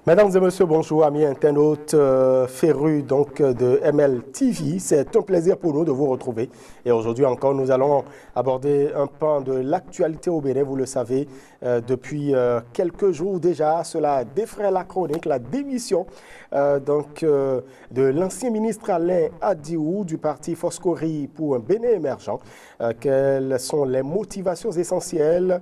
Mesdames et messieurs, bonjour amis internautes férus de ML TV. C'est un plaisir pour nous de vous retrouver. Et aujourd'hui encore, nous allons aborder un pan de l'actualité au Bénin. Vous le savez, depuis quelques jours déjà, cela défraie la chronique, la démission de l'ancien ministre Alain Adiou du parti Foscori pour un Bénin émergent. Quelles sont les motivations essentielles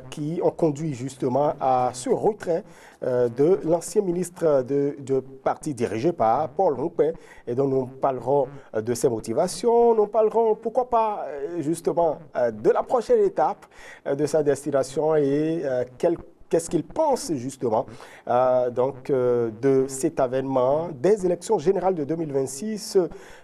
qui ont conduit justement à ce retrait de l'ancien ministre de parti dirigé par Paul Roupen, et donc nous parlerons de ses motivations, nous parlerons pourquoi pas justement de la prochaine étape de sa destination et qu'est-ce qu'il pense justement de cet avènement des élections générales de 2026.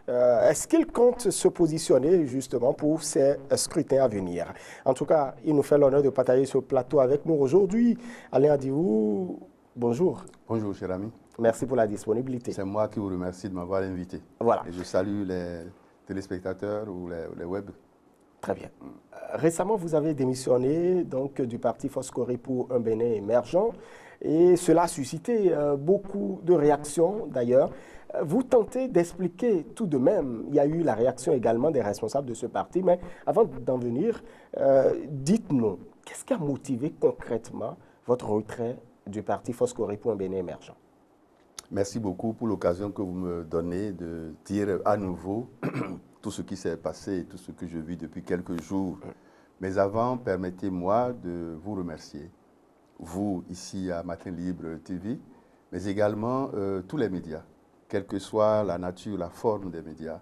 Est-ce qu'il compte se positionner justement pour ces scrutins à venir? En tout cas, il nous fait l'honneur de partager ce plateau avec nous aujourd'hui. Alain Adiou, bonjour. Bonjour, cher ami. Merci pour la disponibilité. C'est moi qui vous remercie de m'avoir invité. Voilà. Et je salue les téléspectateurs ou les web. Très bien. Récemment, vous avez démissionné du parti Foscori pour un Bénin émergent et cela a suscité beaucoup de réactions d'ailleurs. Vous tentez d'expliquer tout de même, il y a eu la réaction également des responsables de ce parti, mais avant d'en venir, dites-nous, qu'est-ce qui a motivé concrètement votre retrait du parti Foscori pour un Bénin émergent? Merci beaucoup pour l'occasion que vous me donnez de dire à nouveau tout ce qui s'est passé, tout ce que je vis depuis quelques jours. Mais avant, permettez-moi de vous remercier, vous ici à Matin Libre TV, mais également tous les médias, quelle que soit la nature, la forme des médias,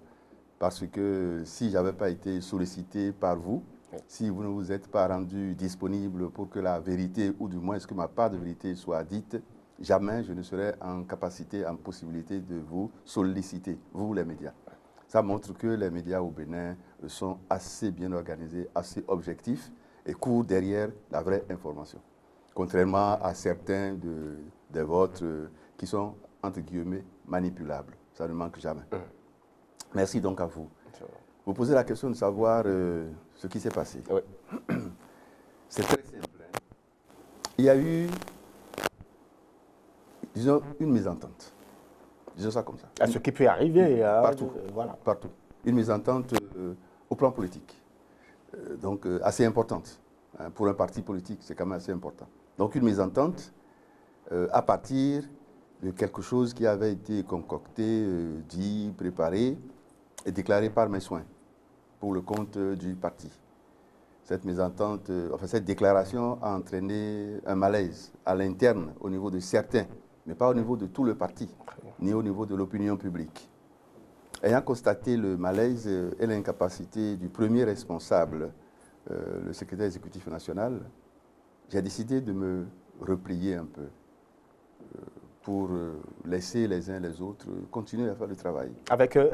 parce que si je n'avais pas été sollicité par vous, si vous ne vous êtes pas rendu disponible pour que la vérité, ou du moins que ma part de vérité soit dite, jamais je ne serais en capacité, en possibilité de vous solliciter, vous les médias. Ça montre que les médias au Bénin sont assez bien organisés, assez objectifs et courent derrière la vraie information. Contrairement à certains des vôtres qui sont, entre guillemets, manipulables. Ça ne manque jamais. Merci donc à vous. Vous posez la question de savoir ce qui s'est passé. Oui. C'est très simple. Il y a eu, disons, une mésentente. Disons ça comme ça. À ce qui peut arriver. Partout. Voilà. Partout. Une mésentente au plan politique. Assez importante. Pour un parti politique, c'est quand même assez important. Donc une mésentente à partir de quelque chose qui avait été concocté, dit, préparé et déclaré par mes soins pour le compte du parti. Cette mésentente, cette déclaration a entraîné un malaise à l'interne au niveau de certains, mais pas au niveau de tout le parti, ni au niveau de l'opinion publique. Ayant constaté le malaise et l'incapacité du premier responsable, le secrétaire exécutif national, j'ai décidé de me replier un peu pour laisser les uns les autres continuer à faire le travail.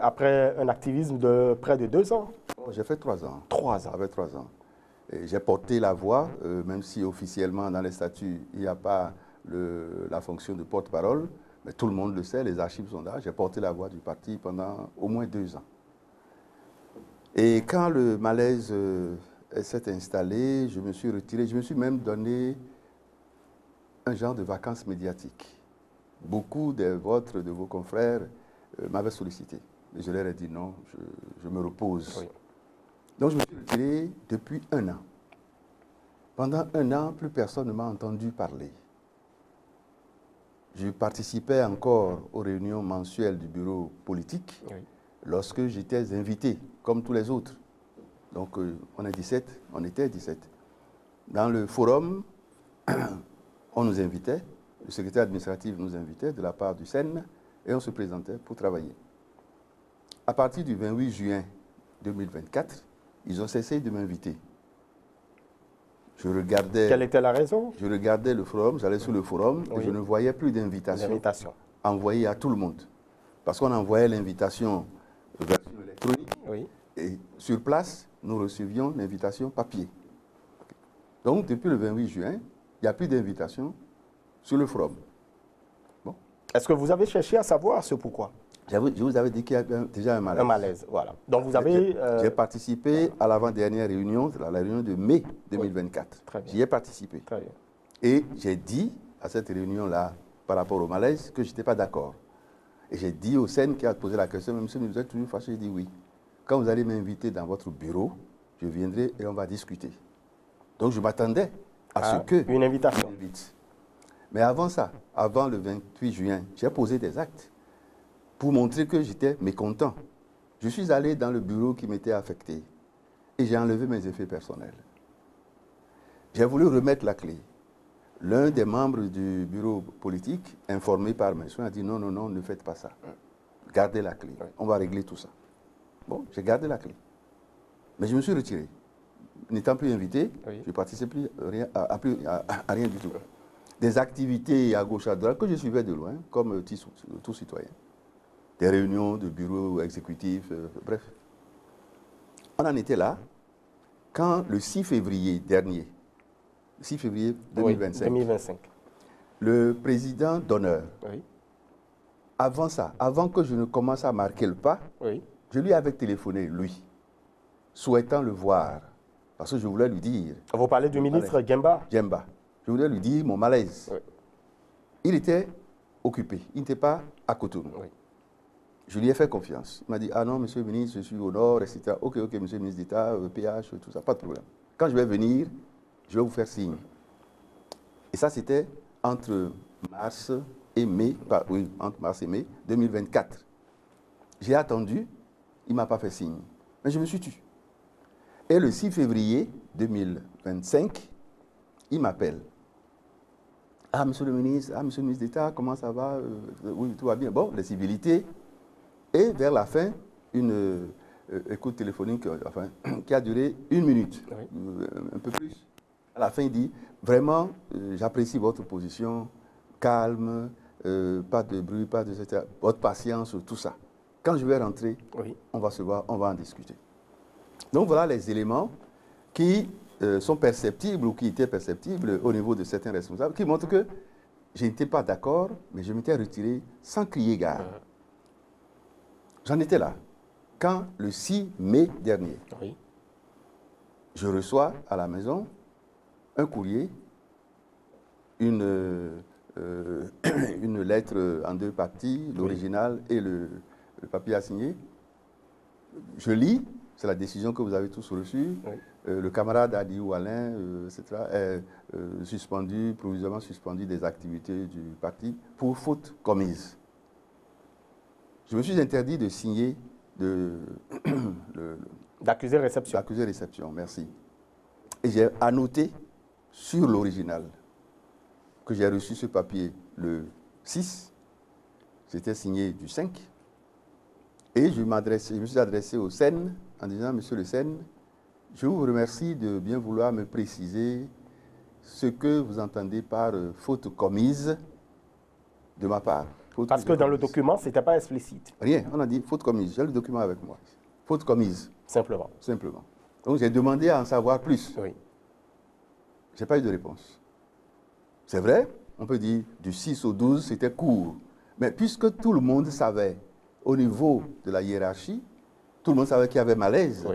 Après un activisme de près de 2 ans? J'ai fait 3 ans. 3 ans. Avec 3 ans. J'ai porté la voix, même si officiellement dans les statuts, il n'y a pas la fonction de porte-parole, mais tout le monde le sait, les archives sont là. J'ai porté la voix du parti pendant au moins 2 ans. Et quand le malaise s'est installé, je me suis retiré, je me suis même donné un genre de vacances médiatiques. Beaucoup de vos confrères m'avaient sollicité. Mais je leur ai dit non, je me repose. Oui. Donc je me suis retiré depuis 1 an. Pendant 1 an, plus personne ne m'a entendu parler. Je participais encore aux réunions mensuelles du bureau politique lorsque j'étais invité, comme tous les autres. Donc on était 17. Dans le forum, on nous invitait, le secrétaire administratif nous invitait de la part du SEN et on se présentait pour travailler. À partir du 28 juin 2024, ils ont cessé de m'inviter. Je regardais... Quelle était la raison? Je regardais le forum, j'allais sur le forum et je ne voyais plus d'invitation envoyée à tout le monde. Parce qu'on envoyait l'invitation version électronique et sur place, nous recevions l'invitation papier. Donc, depuis le 28 juin, il n'y a plus d'invitation sur le forum. Bon. Est-ce que vous avez cherché à savoir ce pourquoi? Je vous avais dit qu'il y a déjà un malaise. Un malaise, voilà. Donc vous avez... J'ai participé à l'avant-dernière réunion, la réunion de mai 2024. Très bien. J'y ai participé. Très bien. Et j'ai dit à cette réunion-là par rapport au malaise que je n'étais pas d'accord. Et j'ai dit au SEN qui a posé la question, monsieur, vous êtes toujours fâché? J'ai dit oui. Quand vous allez m'inviter dans votre bureau, je viendrai et on va discuter. Donc je m'attendais à ce que... Une invitation. Mais avant ça, avant le 28 juin, j'ai posé des actes pour montrer que j'étais mécontent. Je suis allé dans le bureau qui m'était affecté et j'ai enlevé mes effets personnels. J'ai voulu remettre la clé. L'un des membres du bureau politique, informé par mes soins, a dit non, non, non, ne faites pas ça. Gardez la clé. On va régler tout ça. Bon, j'ai gardé la clé. Mais je me suis retiré. N'étant plus invité, je ne participais plus à rien du tout. Des activités à gauche, à droite, que je suivais de loin, comme tout citoyen. Des réunions de bureaux exécutifs, bref. On en était là quand le 6 février dernier, 6 février 2025, 2025. Le président d'honneur, avant ça, avant que je ne commence à marquer le pas, je lui avais téléphoné, lui, souhaitant le voir, parce que je voulais lui dire... Vous parlez du ministre Djemba? Djemba. Je voulais lui dire mon malaise. Il était occupé, il n'était pas à Cotonou. Je lui ai fait confiance. Il m'a dit, ah non, monsieur le ministre, je suis au nord, etc. Ok, ok, monsieur le ministre d'État, PH, tout ça, pas de problème. Quand je vais venir, je vais vous faire signe. Et ça, c'était entre mars et mai, entre mars et mai 2024. J'ai attendu, il ne m'a pas fait signe. Mais je me suis tué. Et le 6 février 2025, il m'appelle. Ah, monsieur le ministre d'État, comment ça va? Oui, tout va bien. Bon, les civilités. Et vers la fin, une écoute téléphonique qui a duré 1 minute, un peu plus. À la fin, il dit, vraiment, j'apprécie votre position, calme, pas de bruit, pas de... etc. Votre patience, tout ça. Quand je vais rentrer, on va se voir, on va en discuter. Donc voilà les éléments qui sont perceptibles ou qui étaient perceptibles au niveau de certains responsables, qui montrent que je n'étais pas d'accord, mais je m'étais retiré sans crier gare. J'en étais là. Quand le 6 mai dernier, je reçois à la maison un courrier, une lettre en 2 parties, l'original et le papier à signer. Je lis, c'est la décision que vous avez tous reçue. Le camarade Adiou Alain, etc., est provisoirement suspendu des activités du parti pour faute commise. Je me suis interdit de signer d'accusé réception. D'accusé réception, merci. Et j'ai annoté sur l'original que j'ai reçu ce papier le 6, c'était signé du 5, et je me suis adressé au SEN en disant, monsieur le SEN, je vous remercie de bien vouloir me préciser ce que vous entendez par faute commise de ma part. Parce que dans le document, ce n'était pas explicite. Rien, on a dit faute commise. J'ai le document avec moi. Faute commise. Simplement. Simplement. Donc j'ai demandé à en savoir plus. Je n'ai pas eu de réponse. C'est vrai, on peut dire du 6 au 12, c'était court. Mais puisque tout le monde savait, au niveau de la hiérarchie, tout le monde savait qu'il y avait malaise.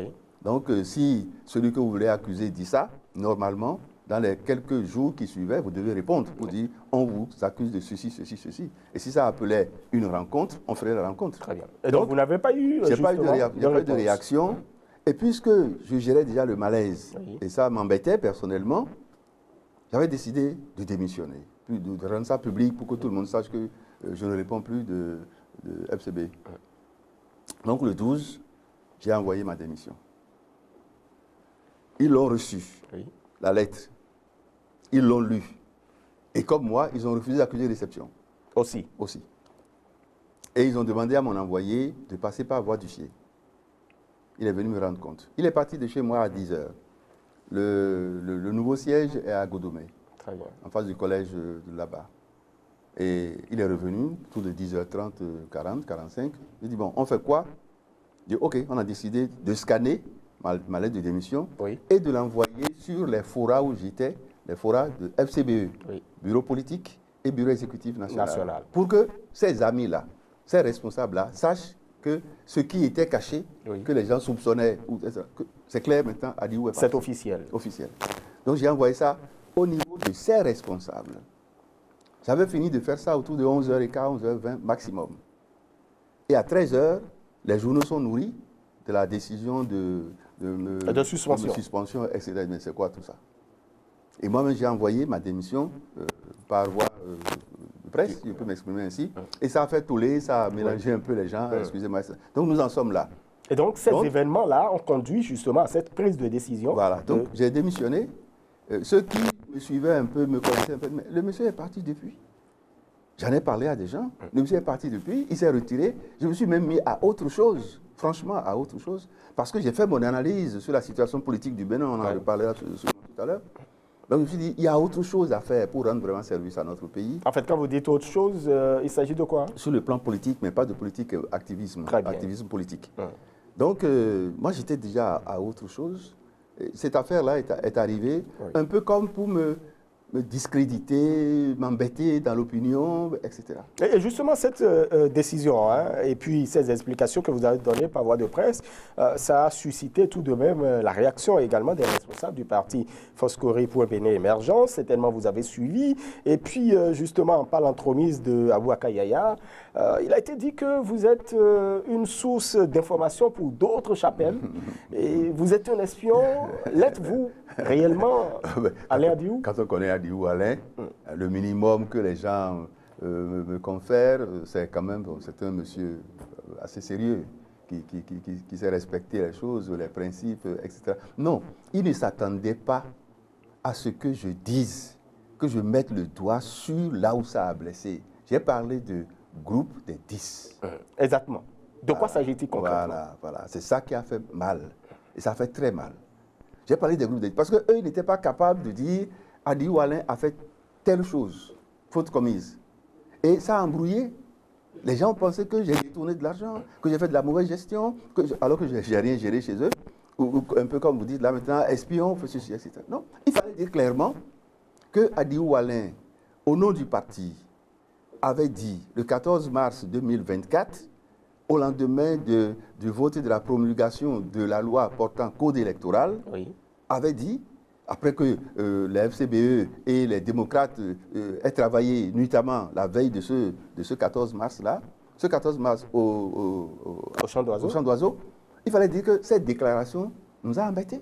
Donc si celui que vous voulez accuser dit ça, normalement, dans les quelques jours qui suivaient, vous devez répondre pour dire on vous accuse de ceci, ceci, ceci. Et si ça appelait une rencontre, on ferait la rencontre. Très bien. Et donc vous n'avez pas eu, il n'y a pas eu de réaction. Et puisque je gérais déjà le malaise, et ça m'embêtait personnellement, j'avais décidé de démissionner, de rendre ça public pour que tout le monde sache que je ne réponds plus de FCB. Donc le 12, j'ai envoyé ma démission. Ils l'ont reçu, la lettre. Ils l'ont lu. Et comme moi, ils ont refusé d'accuser réception. Aussi. Et ils ont demandé à mon envoyé de passer par voie d'huissier. Il est venu me rendre compte. Il est parti de chez moi à 10h. Le nouveau siège est à Godomé, en face du collège de là-bas. Et il est revenu, tout de 10h30, 40, 45. Il dit, bon, on fait quoi? Il dit, ok, on a décidé de scanner ma lettre de démission et de l'envoyer sur les forats où j'étais, les forats de FCBE, Bureau politique et Bureau exécutif national. Pour que ces amis-là, ces responsables-là, sachent que ce qui était caché, que les gens soupçonnaient, c'est clair maintenant, a dit où est parti. C'est officiel. Officiel. Donc j'ai envoyé ça au niveau de ces responsables. J'avais fini de faire ça autour de 11h15, 11h20 maximum. Et à 13h, les journaux sont nourris de la décision de suspension, etc. Mais c'est quoi tout ça? Et moi-même, j'ai envoyé ma démission par voie de presse, je peux m'exprimer ainsi. Et ça a fait toller, ça a mélangé un peu les gens, excusez-moi. Donc nous en sommes là. Et donc ces événements-là ont conduit justement à cette prise de décision. Voilà, donc j'ai démissionné. Ceux qui me suivaient un peu, me connaissaient un peu, mais le monsieur est parti depuis. J'en ai parlé à des gens, le monsieur est parti depuis, il s'est retiré. Je me suis même mis à autre chose, franchement à autre chose, parce que j'ai fait mon analyse sur la situation politique du Bénin, on en a parlé tout à l'heure. Donc je me suis dit, il y a autre chose à faire pour rendre vraiment service à notre pays. En fait, quand vous dites autre chose, il s'agit de quoi? Sur le plan politique, mais pas de politique activisme, activisme politique. Donc moi j'étais déjà à autre chose. Cette affaire-là est arrivée un peu comme pour me discréditer, m'embêter dans l'opinion, etc. Et justement, cette décision et puis ces explications que vous avez données par voie de presse, ça a suscité tout de même la réaction également des responsables du parti Foscori pour un Bénin émergent. Certainement, vous avez suivi. Et puis, justement, par l'entremise de Abouaka Yaya, il a été dit que vous êtes une source d'information pour d'autres chapelles. Et vous êtes un espion. L'êtes-vous réellement, Alain Adiou? Quand on connaît Adiou Alain, le minimum que les gens me confèrent, c'est quand même, c'est un monsieur assez sérieux, qui sait respecter les choses, les principes, etc. Non, il ne s'attendait pas à ce que je dise, que je mette le doigt sur là où ça a blessé. J'ai parlé de groupe des 10. Exactement. De quoi s'agit-il concrètement? Voilà. C'est ça qui a fait mal. Et ça fait très mal. J'ai parlé des groupes des 10 parce qu'eux, ils n'étaient pas capables de dire Adiou Alain a fait telle chose, faute commise. Et ça a embrouillé. Les gens pensaient que j'ai détourné de l'argent, que j'ai fait de la mauvaise gestion, alors que je n'ai rien géré chez eux. Ou un peu comme vous dites là maintenant, espion, fait ceci, etc. Non, il fallait dire clairement que Adiou Alain, au nom du parti, avait dit le 14 mars 2024, au lendemain du vote et de la promulgation de la loi portant code électoral, avait dit, après que la FCBE et les démocrates aient travaillé nuitamment la veille de ce 14 mars-là, ce 14 mars au Champ d'Oiseau, il fallait dire que cette déclaration nous a embêtés.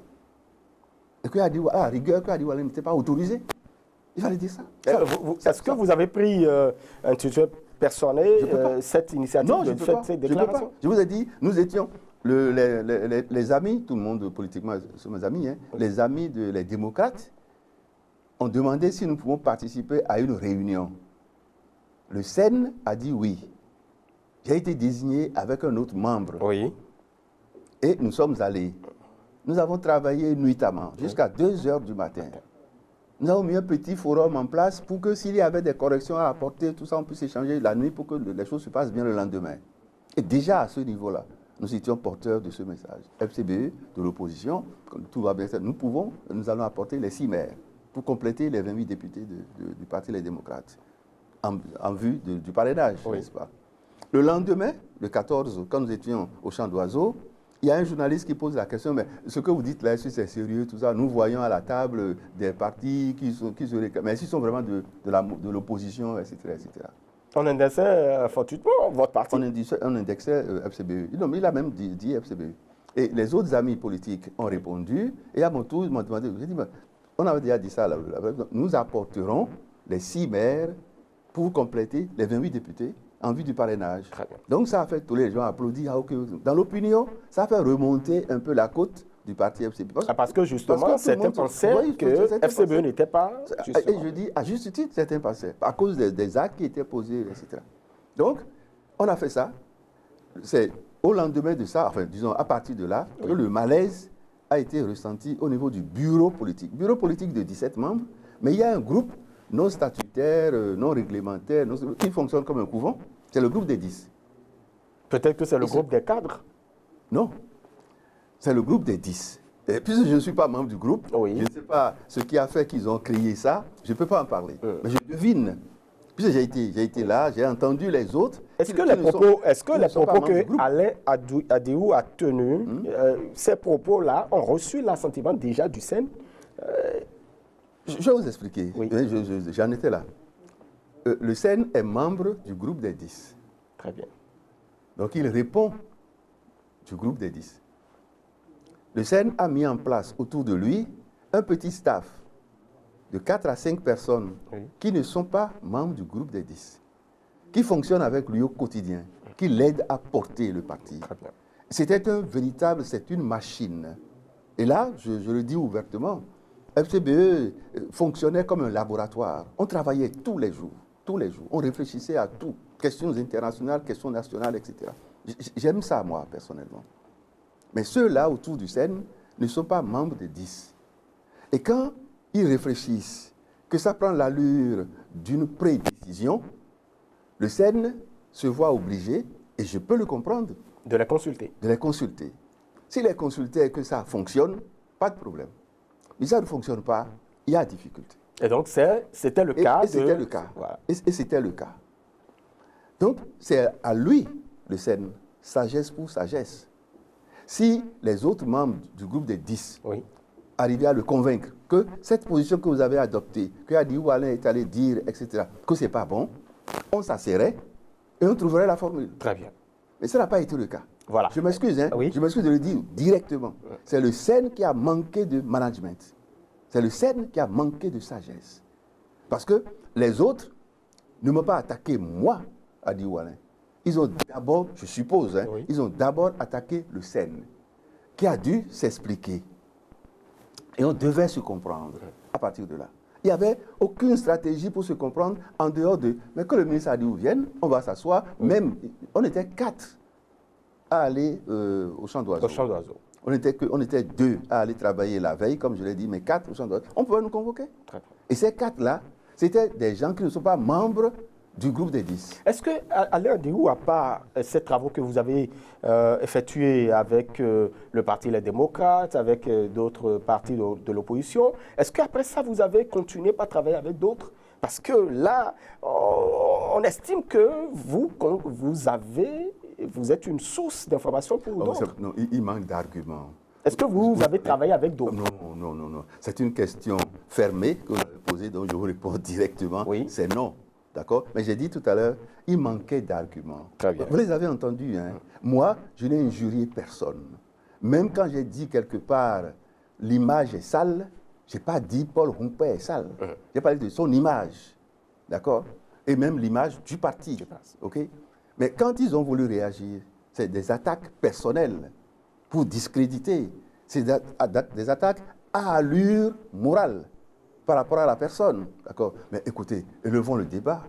Et qu'à rigueur, Adiou Alain n'était pas autorisé. Il fallait dire ça. Est-ce que vous avez pris un tuteur personnel cette initiative de cette déclaration? Je vous ai dit, nous étions les amis, tout le monde politiquement sont mes amis, les amis les démocrates ont demandé si nous pouvons participer à une réunion. Le SEN a dit oui. J'ai été désigné avec un autre membre. Oui. Et nous sommes allés. Nous avons travaillé nuitamment jusqu'à 2h du matin. Nous avons mis un petit forum en place pour que s'il y avait des corrections à apporter, tout ça, on puisse échanger la nuit pour que les choses se passent bien le lendemain. Et déjà à ce niveau-là, nous étions porteurs de ce message. FCBE, de l'opposition, quand tout va bien, nous allons apporter les 6 maires pour compléter les 28 députés du Parti Les Démocrates en vue du parrainage, n'est-ce pas? Le lendemain, le 14, quand nous étions au Champ d'Oiseau, il y a un journaliste qui pose la question, mais ce que vous dites là, est-ce que c'est sérieux, tout ça? Nous voyons à la table des partis qui se réclament, mais s'ils sont vraiment de l'opposition, etc., etc. On indexait fortuitement votre parti. On indexait FCBE. Il a même dit FCBE. Et les autres amis politiques ont répondu, et à mon tour, ils m'ont demandé, j'ai dit, on avait déjà dit ça, là, nous apporterons les 6 maires pour compléter les 28 députés en vue du parrainage. Donc ça a fait tous les gens applaudir. Dans l'opinion, ça a fait remonter un peu la côte du parti FCBE. Parce que justement, certains pensaient que FCBE n'était pas... Et je dis, à juste titre, certains pensaient, à cause des actes qui étaient posés, etc. Donc, on a fait ça. C'est au lendemain de ça, enfin, disons, à partir de là, que le malaise a été ressenti au niveau du bureau politique. Bureau politique de 17 membres, mais il y a un groupe non statutaire, non réglementaire, qui fonctionne comme un couvent. C'est le groupe des 10. Peut-être que c'est le groupe des cadres? Non. C'est le groupe des 10. Et puisque je ne suis pas membre du groupe, je ne sais pas ce qui a fait qu'ils ont créé ça, je ne peux pas en parler. Mais je devine. Puisque j'ai été là, j'ai entendu les autres. Est-ce que les propos que Alain Adiou a tenus, ces propos-là ont reçu l'assentiment déjà du SEN? Je vais vous expliquer. J'en étais là. le SEN est membre du groupe des 10. Très bien. Donc, il répond du groupe des 10. Le SEN a mis en place autour de lui un petit staff de 4 à 5 personnes qui ne sont pas membres du groupe des 10, qui fonctionnent avec lui au quotidien, qui l'aident à porter le parti. C'est une machine. Et là, je le dis ouvertement, FCBE fonctionnait comme un laboratoire. On travaillait tous les jours. On réfléchissait à tout, questions internationales, questions nationales, etc. J'aime ça, moi, personnellement. Mais ceux-là, autour du SEN, ne sont pas membres des 10. Et quand ils réfléchissent que ça prend l'allure d'une pré-décision, le SEN se voit obligé, et je peux le comprendre, de les consulter. S'il les consultait et que ça fonctionne, pas de problème. Mais ça ne fonctionne pas, il y a difficulté. Et donc, c'était le cas. C'était le cas. Voilà. Et c'était le cas. Donc, c'est à lui, le SEN, sagesse pour sagesse. Si les autres membres du groupe des 10 arrivaient à le convaincre que cette position que vous avez adoptée, que Adihou Alain est allé dire, etc., que ce n'est pas bon, on s'asserait et on trouverait la formule. Très bien. Mais ça n'a pas été le cas. Voilà. Je m'excuse, je m'excuse de le dire directement. C'est le SEN qui a manqué de management. C'est le SEN qui a manqué de sagesse. Parce que les autres ne m'ont pas attaqué, moi, Adihou Alain. Ils ont d'abord, je suppose, ils ont d'abord attaqué le SEN, qui a dû s'expliquer. Et on devait se comprendre à partir de là. Il n'y avait aucune stratégie pour se comprendre en dehors de... Mais que le ministre Adihou vienne, on va s'asseoir. Même, on était 4 à aller au champ d'oiseaux. On était 2 à aller travailler la veille, comme je l'ai dit, mais 4 au champ d'oiseaux. On pouvait nous convoquer. Et ces 4-là, c'était des gens qui ne sont pas membres du groupe des 10. Est-ce que Alain Adihou, à part ces travaux que vous avez effectués avec le Parti Les Démocrates, avec d'autres partis de l'opposition, est-ce qu'après ça, vous avez continué par travailler avec d'autres? Parce que là, on estime que vous êtes une source d'information pour d'autres. Non, il manque d'arguments. Est-ce que vous avez travaillé avec d'autres? Non. C'est une question fermée que vous avez posée, donc je vous réponds directement. Oui. C'est non. D'accord? Mais j'ai dit tout à l'heure, il manquait d'arguments. Très bien. Vous les avez entendus, hein? Moi, je n'ai injurié personne. Même quand j'ai dit quelque part, l'image est sale, je n'ai pas dit Paul Rumpé est sale. J'ai parlé de son image. D'accord? Et même l'image du parti. OK? Mais quand ils ont voulu réagir, c'est des attaques personnelles pour discréditer. C'est des attaques à allure morale par rapport à la personne. D'accord? Mais écoutez, élevons le débat.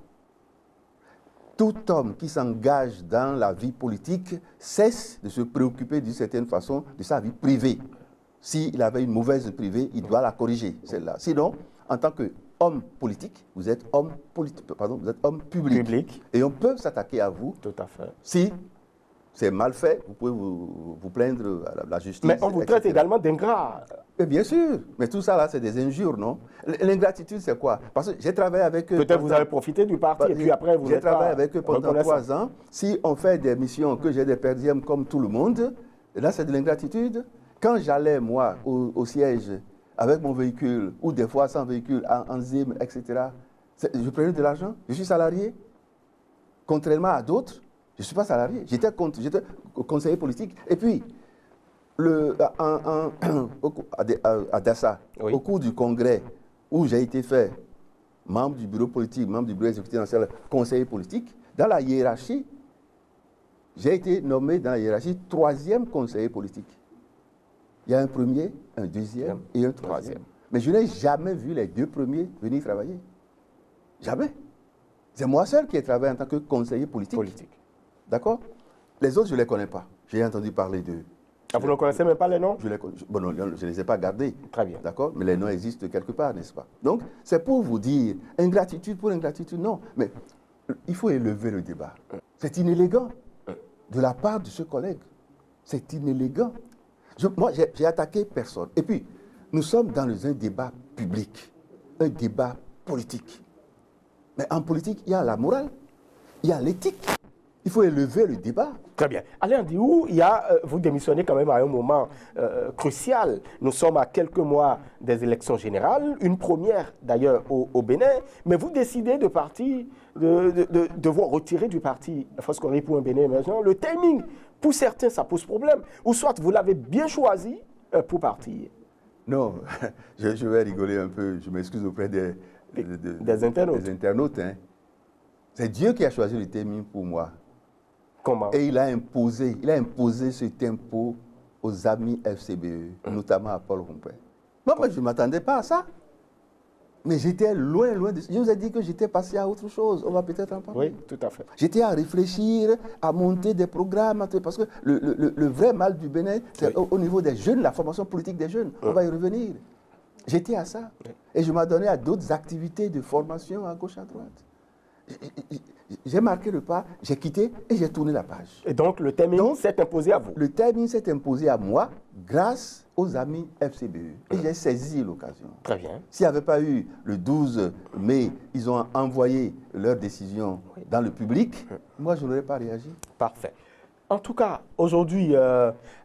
Tout homme qui s'engage dans la vie politique cesse de se préoccuper d'une certaine façon de sa vie privée. S'il avait une mauvaise privée, il doit la corriger, celle-là. Sinon, en tant qu'homme politique, vous êtes homme public. Et on peut s'attaquer à vous. Tout à fait. Si c'est mal fait, vous pouvez vous plaindre à la justice. Mais on vous traite également d'ingrat. Bien sûr, mais tout ça là, c'est des injures, non? L'ingratitude, c'est quoi? Parce que j'ai travaillé avec eux. Peut-être vous avez profité du parti et puis après vous j'ai travaillé avec eux pendant 3 ans. Si on fait des missions, que j'ai des perdièmes comme tout le monde, là c'est de l'ingratitude. Quand j'allais, moi, au siège avec mon véhicule, ou des fois sans véhicule, en ZIM, etc., je prenais de l'argent, je suis salarié. Contrairement à d'autres, je ne suis pas salarié, j'étais conseiller politique. Et puis, à Dassa, au cours du congrès où j'ai été fait membre du bureau politique, membre du bureau exécutif national, conseiller politique, dans la hiérarchie, j'ai été nommé dans la hiérarchie 3e conseiller politique. Il y a un premier, un deuxième et un troisième. Mais je n'ai jamais vu les 2 premiers venir travailler. Jamais. C'est moi seul qui ai travaillé en tant que conseiller politique. D'accord? Les autres, je ne les connais pas. J'ai entendu parler d'eux. Ah, vous ne connaissez même pas les noms? Je ne les ai pas gardés. Très bien. D'accord? Mais les noms existent quelque part, n'est-ce pas? Donc, c'est pour vous dire, ingratitude pour ingratitude, non. Mais il faut élever le débat. C'est inélégant de la part de ce collègue. C'est inélégant. Moi, j'ai attaqué personne. Et puis, nous sommes dans un débat public, un débat politique. Mais en politique, il y a la morale, il y a l'éthique, Il faut élever le débat. Très bien. Alain Diou, vous démissionnez quand même à un moment crucial. Nous sommes à quelques mois des élections générales, une première d'ailleurs au Bénin, mais vous décidez de partir, de vous retirer du parti Foscori pour un Bénin émergent. Le timing, pour certains, ça pose problème. Ou soit vous l'avez bien choisi pour partir. Non, je vais rigoler un peu, je m'excuse auprès des internautes. Hein. C'est Dieu qui a choisi le timing pour moi. Comment? Et il a imposé ce tempo aux amis FCBE, notamment à Paul Rompin. Moi, je ne m'attendais pas à ça. Mais j'étais loin de... Je vous ai dit que j'étais passé à autre chose. On va peut-être en parler. Oui, tout à fait. J'étais à réfléchir, à monter des programmes, parce que le vrai mal du Bénin, c'est au niveau des jeunes, la formation politique des jeunes. On va y revenir. J'étais à ça. Et je m'adonnais à d'autres activités de formation à gauche, à droite. J'ai marqué le pas, j'ai quitté et j'ai tourné la page. Et donc le timing s'est imposé à vous? Le timing s'est imposé à moi grâce aux amis FCBE. Et j'ai saisi l'occasion. Très bien. S'il n'y avait pas eu le 12 mai, ils ont envoyé leur décision dans le public, moi je n'aurais pas réagi. Parfait. En tout cas, aujourd'hui,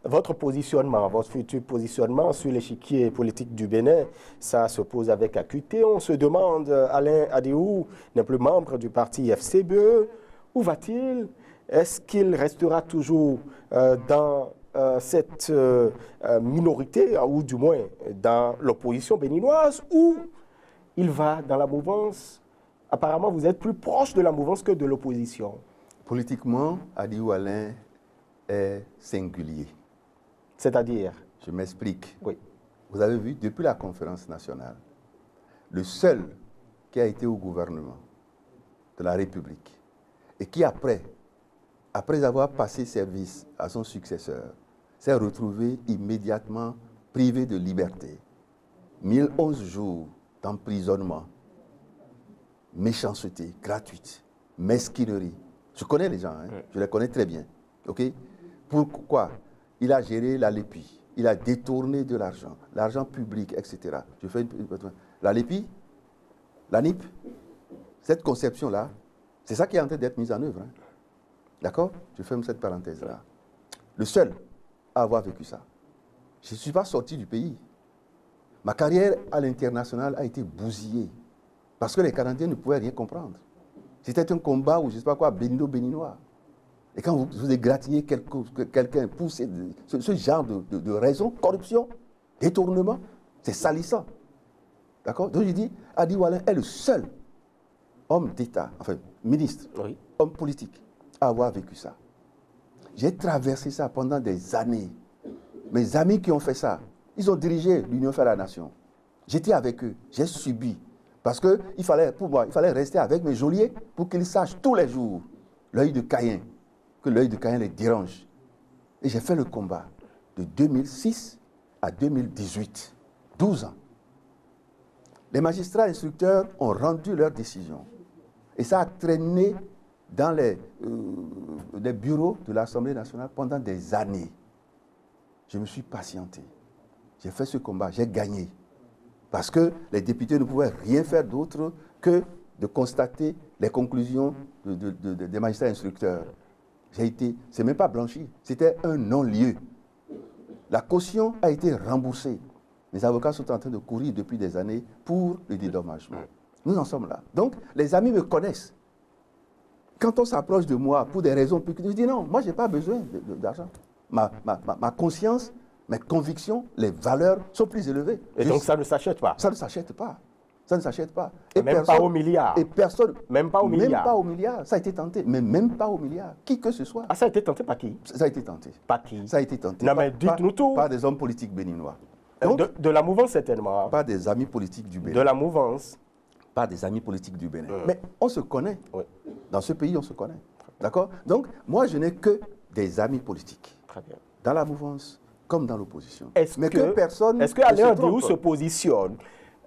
votre positionnement, votre futur positionnement sur l'échiquier politique du Bénin, ça se pose avec acuité. On se demande, Alain Adiou n'est plus membre du parti FCBE. Où va-t-il? Est-ce qu'il restera toujours dans cette minorité, ou du moins dans l'opposition béninoise, ou il va dans la mouvance? Apparemment, vous êtes plus proche de la mouvance que de l'opposition. Politiquement, Adiou Alain est singulier. C'est-à-dire? Je m'explique. Oui. Vous avez vu, depuis la conférence nationale, le seul qui a été au gouvernement de la République et qui, après avoir passé service à son successeur, s'est retrouvé immédiatement privé de liberté. 1011 jours d'emprisonnement, méchanceté gratuite, mesquinerie. Je connais les gens, hein, je les connais très bien. Okay? Pourquoi? Il a géré la LEPI, il a détourné de l'argent public, etc. Je fais la LEPI, la NIP, cette conception-là, c'est ça qui est en train d'être mise en œuvre. Hein. D'accord? Je ferme cette parenthèse-là. Le seul à avoir vécu ça. Je ne suis pas sorti du pays. Ma carrière à l'international a été bousillée parce que les Canadiens ne pouvaient rien comprendre. C'était un combat où, je ne sais pas quoi, béninois. Et quand vous égratignez quelqu'un pour ce genre de raison, corruption, détournement, c'est salissant. D'accord? Donc je dis, Adiou Alain est le seul homme d'État, enfin ministre, homme politique, à avoir vécu ça. J'ai traversé ça pendant des années. Mes amis qui ont fait ça, ils ont dirigé l'Union fait la nation. J'étais avec eux, j'ai subi. Parce que pour moi, il fallait rester avec mes geôliers pour qu'ils sachent tous les jours l'œil de Caïn, que l'œil de Caïn les dérange. Et j'ai fait le combat de 2006 à 2018, 12 ans. Les magistrats instructeurs ont rendu leur décision. Et ça a traîné dans les bureaux de l'Assemblée nationale pendant des années. Je me suis patienté. J'ai fait ce combat, j'ai gagné. Parce que les députés ne pouvaient rien faire d'autre que de constater les conclusions des magistrats instructeurs. C'est même pas blanchi, c'était un non-lieu. La caution a été remboursée. Les avocats sont en train de courir depuis des années pour le dédommagement. Nous en sommes là. Donc, les amis me connaissent. Quand on s'approche de moi pour des raisons publiques, je dis non, moi, je n'ai pas besoin d'argent. Ma conscience, mes convictions, les valeurs sont plus élevées. Et donc, ça ne s'achète pas? Ça ne s'achète pas. Ça ne s'achète pas. Et même pas au milliard. Et personne. Même pas au milliard. Même pas au milliard. Ça a été tenté, mais même pas au milliard. Qui que ce soit. Ah, ça a été tenté par qui? Ça a été tenté. Par qui? Ça a été tenté. Non, mais dites-nous tout. Par des hommes politiques béninois. Donc, de la mouvance, certainement. Pas des amis politiques du Bénin. De la mouvance. Pas des amis politiques du Bénin. Mais on se connaît. Oui. Dans ce pays, on se connaît. D'accord? Donc, moi, je n'ai que des amis politiques. Très bien. Dans la mouvance, comme dans l'opposition. Est-ce que Alain Diou se positionne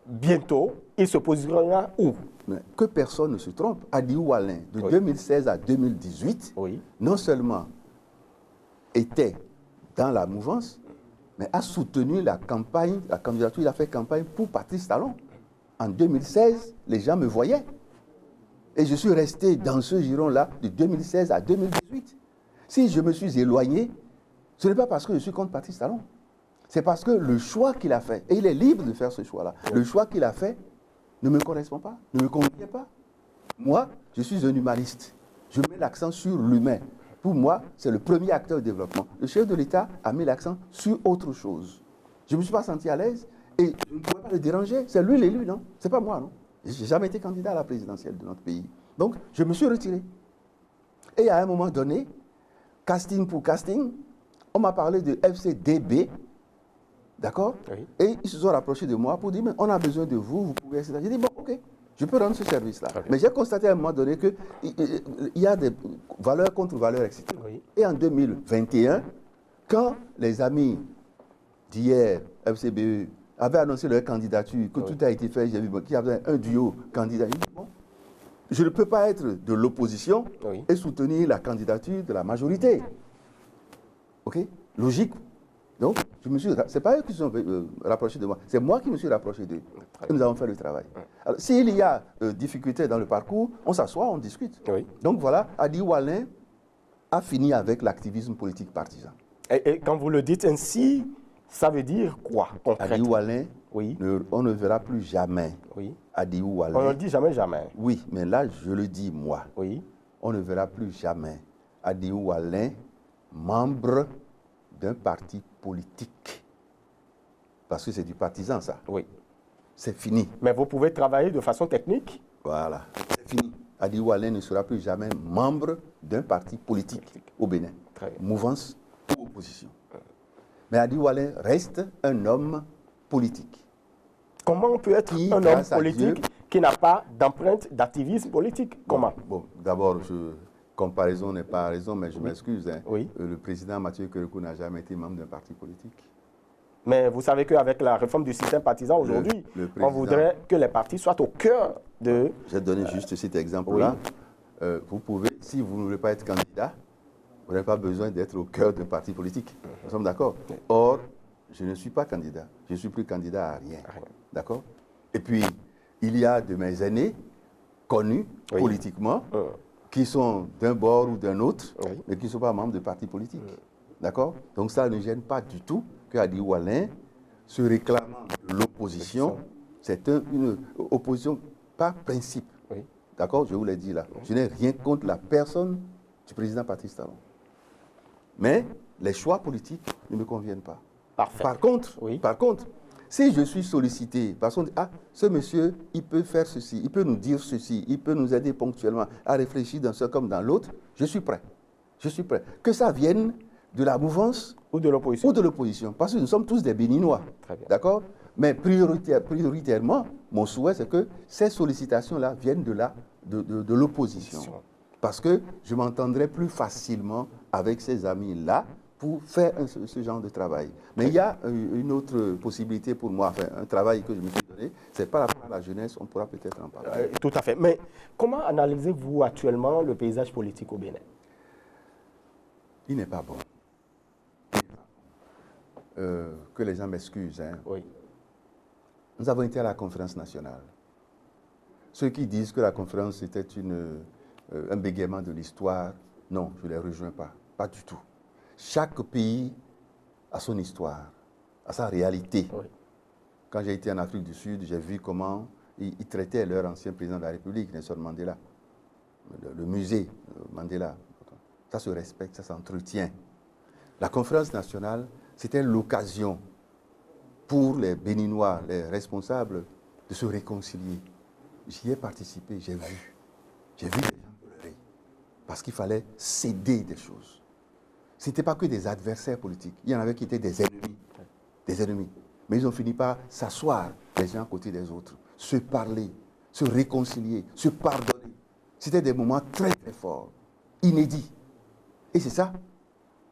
bientôt? Il se positionnera où? Mais que personne ne se trompe. Adiou Alain, de 2016 à 2018, non seulement était dans la mouvance, mais a soutenu la candidature, il a fait campagne pour Patrice Talon. En 2016, les gens me voyaient. Et je suis resté dans ce giron-là de 2016 à 2018. Si je me suis éloigné, ce n'est pas parce que je suis contre Patrice Talon. C'est parce que le choix qu'il a fait, et il est libre de faire ce choix-là, le choix qu'il a fait ne me correspond pas, ne me convient pas. Moi, je suis un humaniste. Je mets l'accent sur l'humain. Pour moi, c'est le premier acteur de développement. Le chef de l'État a mis l'accent sur autre chose. Je ne me suis pas senti à l'aise et je ne pouvais pas le déranger. C'est lui l'élu, non? C'est pas moi, non? Je n'ai jamais été candidat à la présidentielle de notre pays. Donc, je me suis retiré. Et à un moment donné, casting pour casting, on m'a parlé de FCDB, d'accord? Oui. Et ils se sont rapprochés de moi pour dire, mais on a besoin de vous, vous pouvez... J'ai dit, bon, ok, je peux rendre ce service-là. Mais j'ai constaté à un moment donné qu'il y a des valeurs contre valeurs, etc. Oui. Et en 2021, quand les amis d'hier, FCBE, avaient annoncé leur candidature, que tout a été fait, j'ai vu qu'il y avait un duo candidat. Bon, je ne peux pas être de l'opposition et soutenir la candidature de la majorité. OK? Logique. Donc, c'est pas eux qui se sont rapprochés de moi, c'est moi qui me suis rapproché d'eux. Et nous avons fait le travail. Alors, s'il y a difficulté dans le parcours, on s'assoit, on discute. Oui. Donc voilà, Adi Oualin a fini avec l'activisme politique partisan. Et quand vous le dites ainsi, ça veut dire quoi concrètement? Adi Oualin, on ne verra plus jamais. Oui. Adi Oualin. On ne le dit jamais, jamais. Oui, mais là, je le dis moi. Oui. On ne verra plus jamais Adi Oualin membre d'un parti politique. Parce que c'est du partisan, ça. Oui. C'est fini. Mais vous pouvez travailler de façon technique? Voilà. C'est fini. Adi Oualin ne sera plus jamais membre d'un parti politique au Bénin. Très bien. Mouvance ou opposition. Mais Adi Oualin reste un homme politique. Comment on peut être un homme politique qui n'a pas d'empreinte d'activisme politique? Comment? Bon, d'abord, comparaison n'est pas raison, mais je m'excuse. Hein. Oui. Le président Mathieu Kérékou n'a jamais été membre d'un parti politique. Mais vous savez qu'avec la réforme du système partisan aujourd'hui, on voudrait que les partis soient au cœur de... J'ai donné juste cet exemple-là. Vous pouvez, si vous ne voulez pas être candidat, vous n'avez pas besoin d'être au cœur d'un parti politique. Nous sommes d'accord? Or, je ne suis pas candidat. Je ne suis plus candidat à rien. D'accord? Et puis, il y a de mes aînés connus politiquement qui sont d'un bord ou d'un autre, mais qui ne sont pas membres de partis politiques. D'accord? Donc ça ne gêne pas du tout qu'Adi Oualin se réclamant de l'opposition. C'est une opposition par principe. D'accord? Je vous l'ai dit là. Je n'ai rien contre la personne du président Patrice Talon. Mais les choix politiques ne me conviennent pas. Parfait. Par contre, si je suis sollicité, parce qu'on dit, ah, ce monsieur, il peut faire ceci, il peut nous dire ceci, il peut nous aider ponctuellement à réfléchir dans ce comme dans l'autre, je suis prêt. Je suis prêt. Que ça vienne de la mouvance ou de l'opposition. Parce que nous sommes tous des Béninois. D'accord? Mais prioritairement, mon souhait, c'est que ces sollicitations-là viennent de l'opposition. Parce que je m'entendrai plus facilement avec ces amis-là pour faire ce genre de travail. Mais il y a une autre possibilité pour moi, enfin, un travail que je me suis donné, c'est par rapport à la jeunesse, on pourra peut-être en parler. Tout à fait. Mais comment analysez-vous actuellement le paysage politique au Bénin? Il n'est pas bon. Que les gens m'excusent. Hein. Oui. Nous avons été à la conférence nationale. Ceux qui disent que la conférence était un bégaiement de l'histoire, non, je ne les rejoins pas. Pas du tout. Chaque pays a son histoire, a sa réalité. Oui. Quand j'ai été en Afrique du Sud, j'ai vu comment ils traitaient leur ancien président de la République, Nelson Mandela. Le musée Mandela. Ça se respecte, ça s'entretient. La conférence nationale, c'était l'occasion pour les Béninois, les responsables, de se réconcilier. J'y ai participé, j'ai vu. J'ai vu les gens pleurer. Parce qu'il fallait céder des choses. Ce n'était pas que des adversaires politiques. Il y en avait qui étaient des ennemis. Des ennemis. Mais ils ont fini par s'asseoir les uns à côté des autres, se parler, se réconcilier, se pardonner. C'était des moments très très forts, inédits. Et c'est ça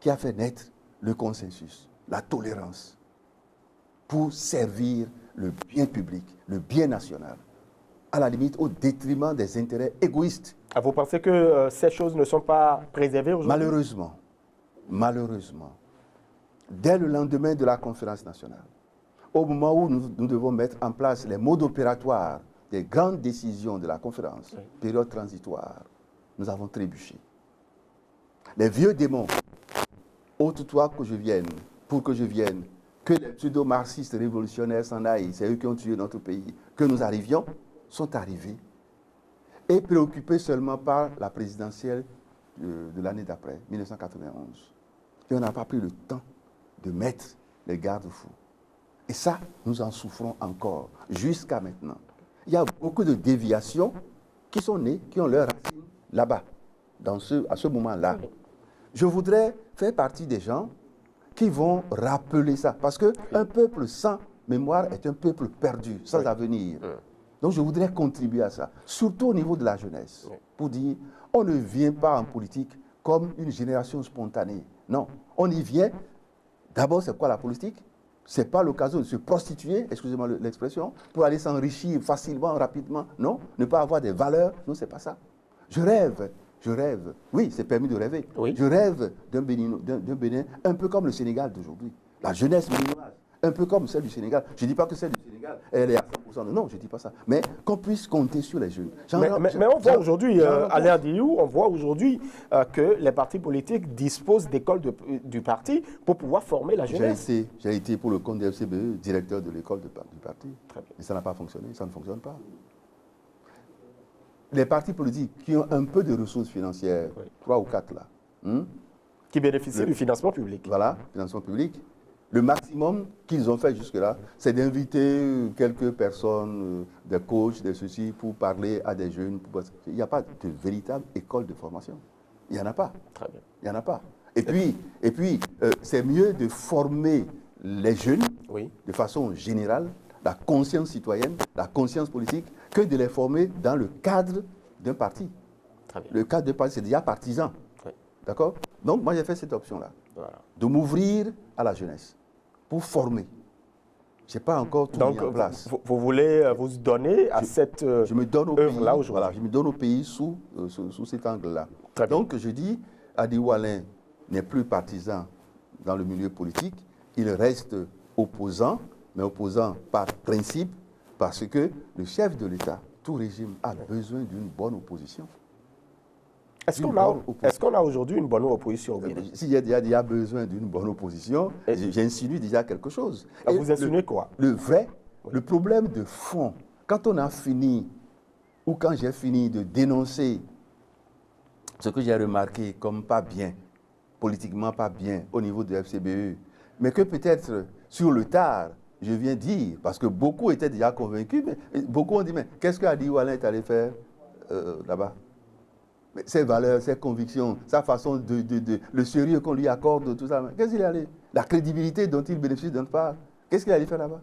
qui a fait naître le consensus, la tolérance, pour servir le bien public, le bien national, à la limite au détriment des intérêts égoïstes. Vous pensez que ces choses ne sont pas préservées aujourd'hui? Malheureusement, dès le lendemain de la conférence nationale, au moment où nous devons mettre en place les modes opératoires des grandes décisions de la conférence, période transitoire, nous avons trébuché. Les vieux démons, ôte-toi que je vienne, pour que je vienne, que les pseudo-marxistes révolutionnaires s'en aillent, c'est eux qui ont tué notre pays, que nous arrivions, sont arrivés, et préoccupés seulement par la présidentielle de l'année d'après, 1991. Et on n'a pas pris le temps de mettre les garde-fous. Et ça, nous en souffrons encore, jusqu'à maintenant. Il y a beaucoup de déviations qui sont nées, qui ont leur racine là-bas, à ce moment-là. Je voudrais faire partie des gens qui vont rappeler ça. Parce qu'un peuple sans mémoire est un peuple perdu, sans avenir. Donc je voudrais contribuer à ça, surtout au niveau de la jeunesse, pour dire, on ne vient pas en politique comme une génération spontanée. Non, on y vient. D'abord, c'est quoi la politique? Ce n'est pas l'occasion de se prostituer, excusez-moi l'expression, pour aller s'enrichir facilement, rapidement. Non, ne pas avoir des valeurs. Non, ce n'est pas ça. Je rêve. Oui, c'est permis de rêver. Oui. Je rêve d'un Bénin un peu comme le Sénégal d'aujourd'hui. La jeunesse béninoise, un peu comme celle du Sénégal. Je ne dis pas que celle du Sénégal, elle est à 100%. Non, je ne dis pas ça. Mais qu'on puisse compter sur les jeunes. Mais on voit aujourd'hui, Alain Diou, on voit aujourd'hui que les partis politiques disposent d'écoles du parti pour pouvoir former la jeunesse. J'ai été pour le compte de FCBE, directeur de l'école du parti. Très bien. Et ça n'a pas fonctionné, ça ne fonctionne pas. Les partis politiques qui ont un peu de ressources financières, 3 ou 4 là, qui bénéficient du financement public. Voilà, financement public. Le maximum qu'ils ont fait jusque-là, c'est d'inviter quelques personnes, des coachs, des ceci, pour parler à des jeunes. Il n'y a pas de véritable école de formation. Il n'y en a pas. Très bien. Il n'y en a pas. Et puis c'est mieux de former les jeunes de façon générale, la conscience citoyenne, la conscience politique, que de les former dans le cadre d'un parti. Très bien. Le cadre d'un parti, c'est déjà partisan. Oui. D'accord? Donc, moi, j'ai fait cette option-là, de m'ouvrir à la jeunesse, pour former. Je n'ai pas encore tout mis en place. Vous voulez vous donner à cette œuvre-là aujourd'hui? Voilà, je me donne au pays sous cet angle-là. Donc, je dis, Adiou Alain n'est plus partisan dans le milieu politique, il reste opposant, mais opposant par principe, parce que le chef de l'État, tout régime, a besoin d'une bonne opposition. Est-ce qu'on a aujourd'hui une bonne opposition au Bénin? S'il y a déjà besoin d'une bonne opposition, j'insinue déjà quelque chose. Vous insinuez quoi? Le problème de fond, quand on a fini, ou quand j'ai fini de dénoncer ce que j'ai remarqué comme pas bien, politiquement pas bien, au niveau de FCBE, mais que peut-être sur le tard, je viens dire, parce que beaucoup étaient déjà convaincus, mais beaucoup ont dit, mais qu'est-ce qu'Adiou Alain est allé faire là-bas? Ses valeurs, ses convictions, sa façon le sérieux qu'on lui accorde, tout ça. Qu'est-ce qu'il est allé? La crédibilité dont il bénéficie d'une part, qu'est-ce qu'il est allé faire là-bas?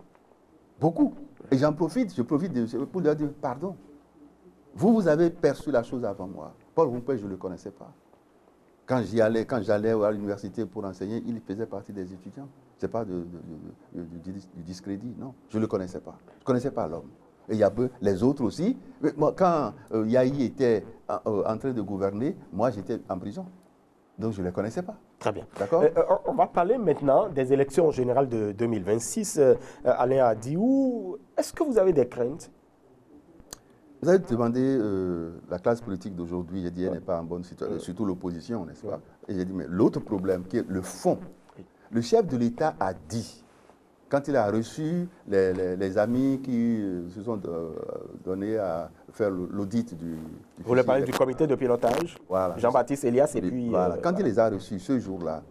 Beaucoup. Et je profite pour leur dire, pardon. Vous avez perçu la chose avant moi. Paul Rompé, je ne le connaissais pas. Quand j'allais à l'université pour enseigner, il faisait partie des étudiants. Ce n'est pas du discrédit, non. Je ne le connaissais pas. Je ne connaissais pas l'homme. Et il y a les autres aussi. Moi, quand Yahi était en train de gouverner, moi j'étais en prison. Donc je ne les connaissais pas. Très bien. D'accord. On va parler maintenant des élections générales de 2026. Alain Adiou, est-ce que vous avez des craintes? Vous avez demandé la classe politique d'aujourd'hui, j'ai dit elle n'est pas en bonne situation, surtout l'opposition, n'est-ce pas? Et j'ai dit, mais l'autre problème qui est le fond, le chef de l'État a dit, quand il a reçu les amis qui se sont donnés à faire l'audit du vous voulez parler du comité de pilotage, voilà. Jean-Baptiste Elias et puis... Voilà. Quand il les a reçus ce jour-là,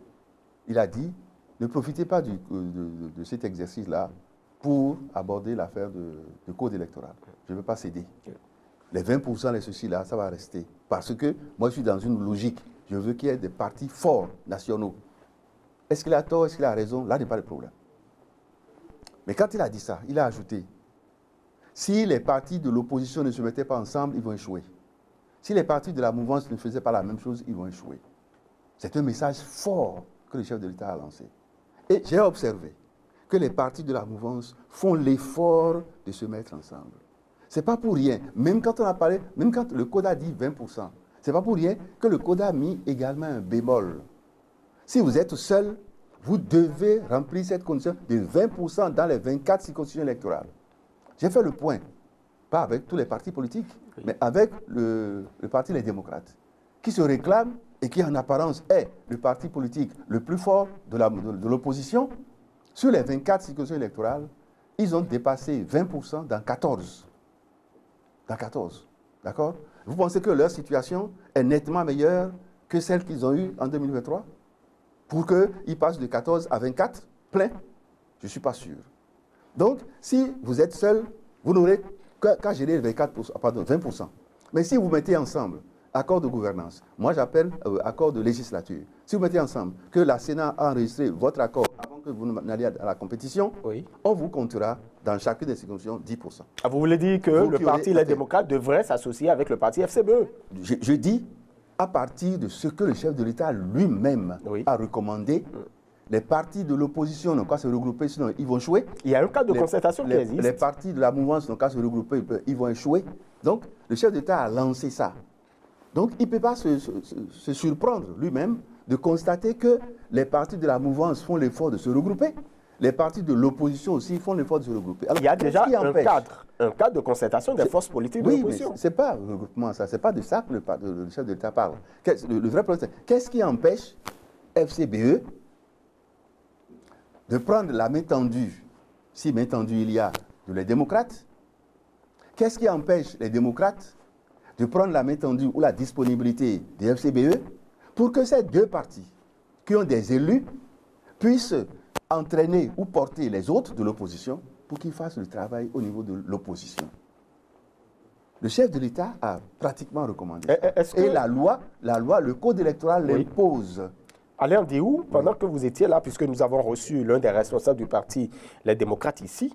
il a dit, ne profitez pas de cet exercice-là pour aborder l'affaire de code électoral. Je ne veux pas céder. Les 20%, les ceci-là, ça va rester. Parce que moi, je suis dans une logique. Je veux qu'il y ait des partis forts, nationaux. Est-ce qu'il a tort, est-ce qu'il a raison? Là n'est pas le problème. Mais quand il a dit ça, il a ajouté, si les partis de l'opposition ne se mettaient pas ensemble, ils vont échouer. Si les partis de la mouvance ne faisaient pas la même chose, ils vont échouer. C'est un message fort que le chef de l'État a lancé. Et j'ai observé que les partis de la mouvance font l'effort de se mettre ensemble. Ce n'est pas pour rien, même quand on a parlé, même quand le code a dit 20%, ce n'est pas pour rien que le code a mis également un bémol. Si vous êtes seul, vous devez remplir cette condition de 20% dans les 24 circonscriptions électorales. J'ai fait le point. pas avec tous les partis politiques, mais avec le parti Les Démocrates, qui se réclame et qui en apparence est le parti politique le plus fort de l'opposition. Sur les 24 circonscriptions électorales, ils ont dépassé 20% dans 14. Dans 14, d'accord? Vous pensez que leur situation est nettement meilleure que celle qu'ils ont eue en 2023? Pour qu'ils passent de 14 à 24, plein? Je ne suis pas sûr. Donc, si vous êtes seul, vous n'aurez qu'à gérer 20%. Mais si vous mettez ensemble accord de gouvernance, moi j'appelle accord de législature, si vous mettez ensemble que la Sénat a enregistré votre accord avant que vous n'alliez à la compétition, on vous comptera dans chacune des circonscriptions 10%. Ah, vous voulez dire que le parti Les Démocrates devrait s'associer avec le parti FCBE? Je dis à partir de ce que le chef de l'État lui-même a recommandé. Les partis de l'opposition n'ont qu'à se regrouper, sinon ils vont échouer. Il y a un cadre de concertation qui existe. Les partis de la mouvance n'ont qu'à se regrouper, ils vont échouer. Donc, le chef d'État a lancé ça. Donc, il ne peut pas se surprendre lui-même de constater que les partis de la mouvance font l'effort de se regrouper. Les partis de l'opposition aussi font l'effort de se regrouper. Alors, il y a déjà un cadre de concertation des forces politiques de l'opposition. Oui, mais ce n'est pas un regroupement, ça. Ce n'est pas de ça que le chef de l'État parle. Le vrai problème, c'est qu'est-ce qui empêche FCBE de prendre la main tendue, si main tendue il y a, de les démocrates? Qu'est-ce qui empêche les démocrates de prendre la main tendue ou la disponibilité des FCBE pour que ces deux partis qui ont des élus puissent entraîner ou porter les autres de l'opposition pour qu'ils fassent le travail au niveau de l'opposition? Le chef de l'État a pratiquement recommandé ça. Et la loi, le code électoral l'impose. Alain Diou, pendant que vous étiez là, puisque nous avons reçu l'un des responsables du parti Les Démocrates ici,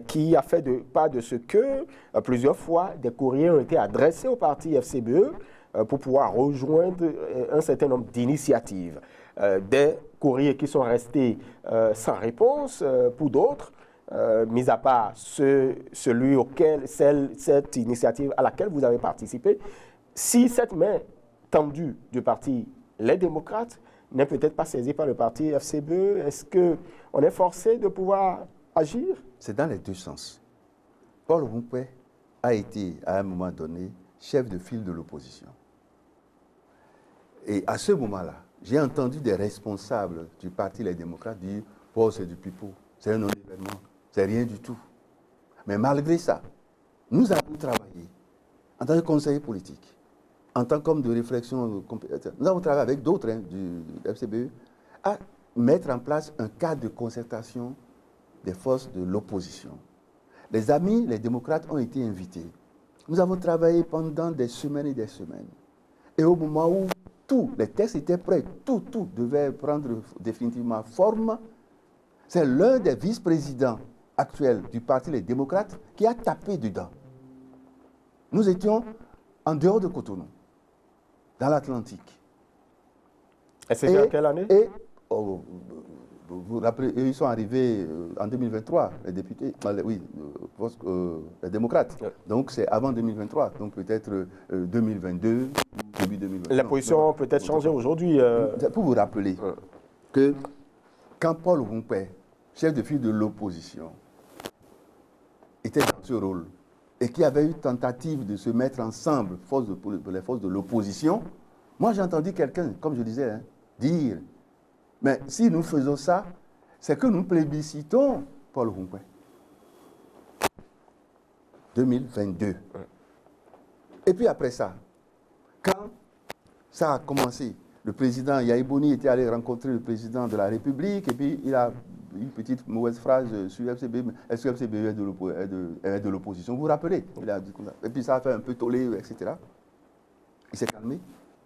qui a fait part de ce que plusieurs fois des courriers ont été adressés au parti FCBE pour pouvoir rejoindre un certain nombre d'initiatives. Des courriers qui sont restés sans réponse pour d'autres, mis à part cette initiative à laquelle vous avez participé. Si cette main tendue du parti Les Démocrates n'est peut-être pas saisi par le parti FCBE, est-ce qu'on est forcé de pouvoir agir? C'est dans les deux sens. Paul Roumpé a été, à un moment donné, chef de file de l'opposition. Et à ce moment-là, j'ai entendu des responsables du parti Les Démocrates dire « Paul, c'est du pipeau, c'est un non-événement, c'est rien du tout ». Mais malgré ça, nous avons travaillé en tant que conseiller politique, en tant qu'homme de réflexion, nous avons travaillé avec d'autres du FCBE à mettre en place un cadre de concertation des forces de l'opposition. Les amis, les démocrates ont été invités. Nous avons travaillé pendant des semaines et des semaines. Et au moment où tous les textes étaient prêts, tout devait prendre définitivement forme, c'est l'un des vice-présidents actuels du parti Les Démocrates qui a tapé dedans. Nous étions en dehors de Cotonou, dans l'Atlantique. Et c'était en quelle année? Vous vous rappelez, ils sont arrivés en 2023, les députés, les démocrates. Donc c'est avant 2023, donc peut-être 2022, début 2023. La position peut être changée aujourd'hui. Pour vous rappeler que quand Paul Roumpé, chef de file de l'opposition, était dans ce rôle, et qu'il y avait eu tentative de se mettre ensemble, les forces de l'opposition, moi j'ai entendu quelqu'un, comme je disais, dire, mais si nous faisons ça, c'est que nous plébiscitons Paul Roumpé. 2022. Et puis après ça, quand ça a commencé, le président Yaïbouni était allé rencontrer le président de la République, et puis il a une petite mauvaise phrase sur FCBE. Est-ce que FCBE est de l'opposition? Vous vous rappelez? Il a dit comme ça. Et puis ça a fait un peu tollé, etc. Il s'est calmé.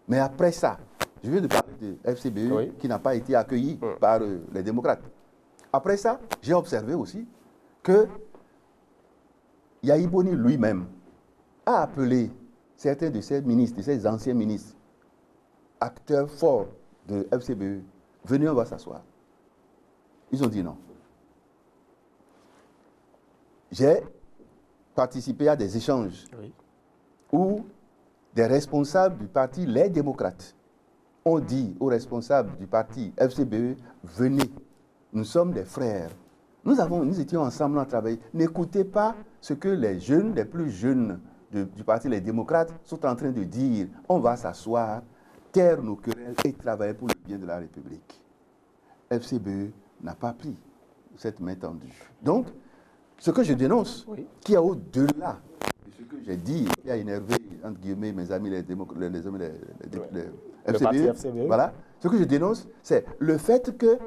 Mais après ça, je viens de parler de FCBE qui n'a pas été accueilli par les démocrates. Après ça, j'ai observé aussi que Yaïbouni lui-même a appelé certains de ses ministres, de ses anciens ministres, acteurs forts de FCBE, venez, on va s'asseoir. Ils ont dit non. J'ai participé à des échanges où des responsables du parti Les Démocrates ont dit aux responsables du parti FCBE, venez, nous sommes des frères. Nous étions ensemble à travailler. N'écoutez pas ce que les jeunes, les plus jeunes du parti Les Démocrates sont en train de dire. On va s'asseoir, taire nos querelles et travailler pour le bien de la République. FCBE n'a pas pris cette main tendue. Donc, ce que je dénonce, qui est au-delà de ce que j'ai dit, qui a énervé, entre guillemets, mes amis les FCBE, voilà, ce que je dénonce, c'est le fait que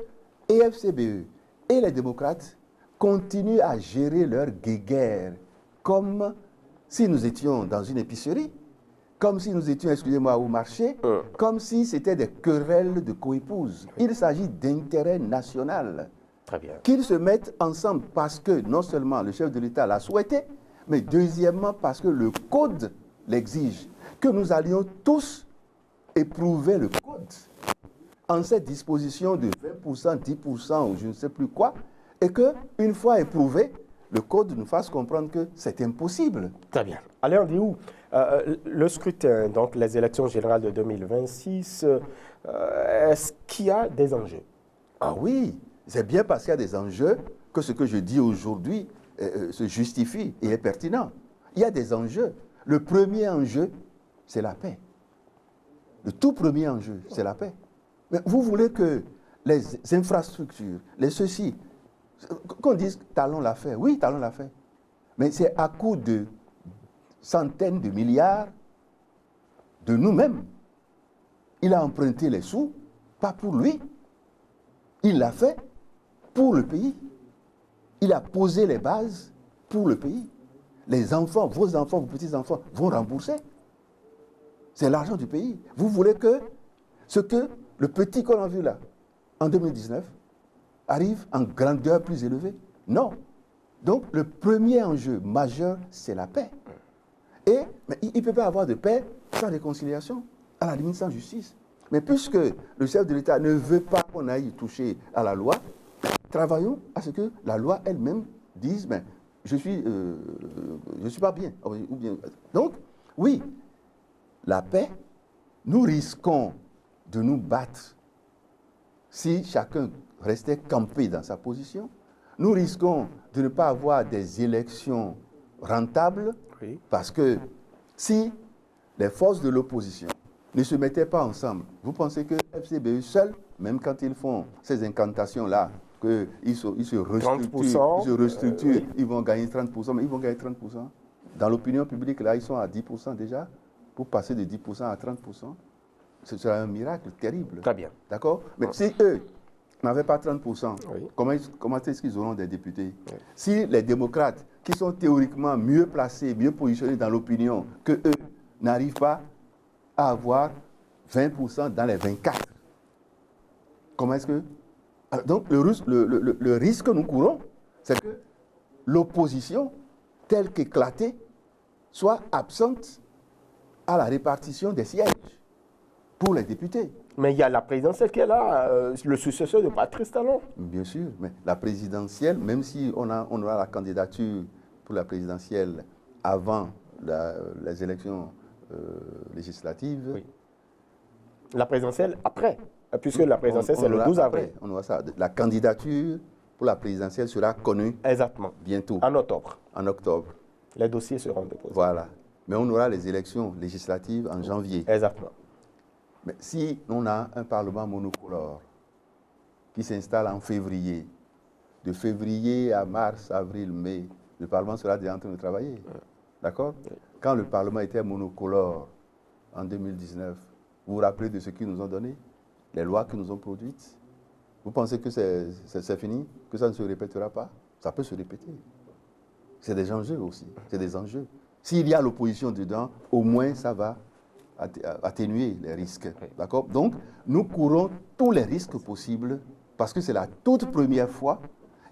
FCBE et les démocrates continuent à gérer leur guéguerre comme si nous étions dans une épicerie, comme si nous étions, excusez-moi, au marché, comme si c'était des querelles de coépouses. Il s'agit d'intérêt national. Très bien. Qu'ils se mettent ensemble parce que non seulement le chef de l'État l'a souhaité, mais deuxièmement parce que le code l'exige. Que nous allions tous éprouver le code en cette disposition de 20%, 10% ou je ne sais plus quoi, et qu'une fois éprouvé, le code nous fasse comprendre que c'est impossible. Très bien. Alain Diou, le scrutin, donc les élections générales de 2026, est-ce qu'il y a des enjeux? Ah oui, c'est bien parce qu'il y a des enjeux que ce que je dis aujourd'hui se justifie et est pertinent. Il y a des enjeux. Le premier enjeu, c'est la paix. Le tout premier enjeu, c'est la paix. Mais vous voulez que les infrastructures, les ceci, qu'on dise talons l'affaire, oui, talons l'affaire. Mais c'est à coup de centaines de milliards de nous-mêmes. Il a emprunté les sous, pas pour lui. Il l'a fait pour le pays. Il a posé les bases pour le pays. Les enfants, vos petits-enfants vont rembourser. C'est l'argent du pays. Vous voulez que ce que le petit qu'on a vu là, en 2019, arrive en grandeur plus élevée? Non. Donc, le premier enjeu majeur, c'est la paix. Mais il ne peut pas avoir de paix sans réconciliation, à la limite sans justice. Mais puisque le chef de l'État ne veut pas qu'on aille toucher à la loi, travaillons à ce que la loi elle-même dise, mais je suis pas bien, ou bien. Donc, oui, la paix, nous risquons de nous battre si chacun restait campé dans sa position. Nous risquons de ne pas avoir des élections rentables, parce que si les forces de l'opposition ne se mettaient pas ensemble, vous pensez que FCBE seul, même quand ils font ces incantations-là, qu'ils se restructurent, ils vont gagner 30%, mais ils vont gagner 30%. Dans l'opinion publique, là, ils sont à 10% déjà. Pour passer de 10% à 30%, ce sera un miracle terrible. Très bien. D'accord? Mais si eux n'avaient pas 30%, comment est-ce qu'ils auront des députés? Si les démocrates, qui sont théoriquement mieux placés, mieux positionnés dans l'opinion, que eux n'arrivent pas à avoir 20% dans les 24, comment est-ce que... Alors, donc, le risque que nous courons, c'est que l'opposition, telle qu'éclatée, soit absente à la répartition des sièges pour les députés. Mais il y a la présidentielle qui est là, le successeur de Patrice Talon. Bien sûr, mais la présidentielle, même si on aura la candidature pour la présidentielle avant les élections législatives. Oui. La présidentielle après, puisque la présidentielle c'est le 12 avril. On aura ça. La candidature pour la présidentielle sera connue. Exactement. Bientôt. En octobre. En octobre. Les dossiers seront déposés. Voilà. Mais on aura les élections législatives en janvier. Exactement. Mais si on a un Parlement monocolore qui s'installe en février, de février à mars, avril, mai, le Parlement sera déjà en train de travailler. D'accord? Quand le Parlement était monocolore en 2019, vous vous rappelez de ce qu'ils nous ont donné? Les lois qu'ils nous ont produites? Vous pensez que c'est fini? Que ça ne se répétera pas? Ça peut se répéter. C'est des enjeux aussi. C'est des enjeux. S'il y a l'opposition dedans, au moins ça va atténuer les risques. D'accord? Donc, nous courons tous les risques possibles parce que c'est la toute première fois.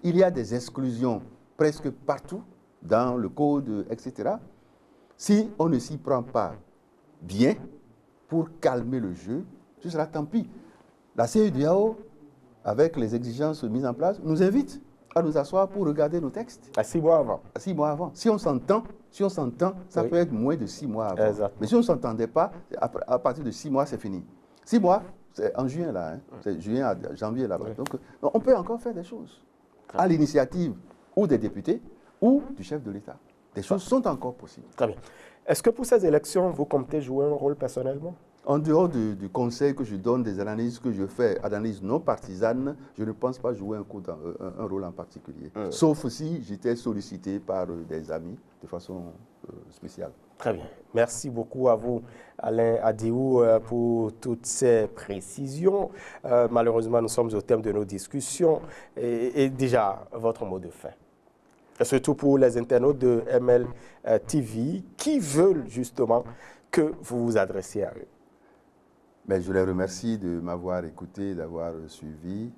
Il y a des exclusions presque partout dans le code, etc. Si on ne s'y prend pas bien pour calmer le jeu, ce sera tant pis. La CEDEAO, avec les exigences mises en place, nous invite à nous asseoir pour regarder nos textes. À 6 mois avant. À 6 mois avant. Si on s'entend, ça peut être moins de 6 mois avant. Exactement. Mais si on ne s'entendait pas, à partir de 6 mois, c'est fini. 6 mois, c'est en juin là. Hein. C'est juin à janvier là-bas. Donc, on peut encore faire des choses. À l'initiative ou des députés ou du chef de l'État. Des choses sont encore possibles. Très bien. Est-ce que pour ces élections, vous comptez jouer un rôle personnellement? En dehors du conseil que je donne, des analyses que je fais, analyses non partisanes, je ne pense pas jouer un rôle en particulier. Sauf si j'étais sollicité par des amis de façon spéciale. Très bien. Merci beaucoup à vous, Alain Adiou, pour toutes ces précisions. Malheureusement, nous sommes au terme de nos discussions. Et déjà, votre mot de fin. Et surtout pour les internautes de ML TV qui veulent justement que vous vous adressiez à eux. Mais je les remercie de m'avoir écouté, d'avoir suivi.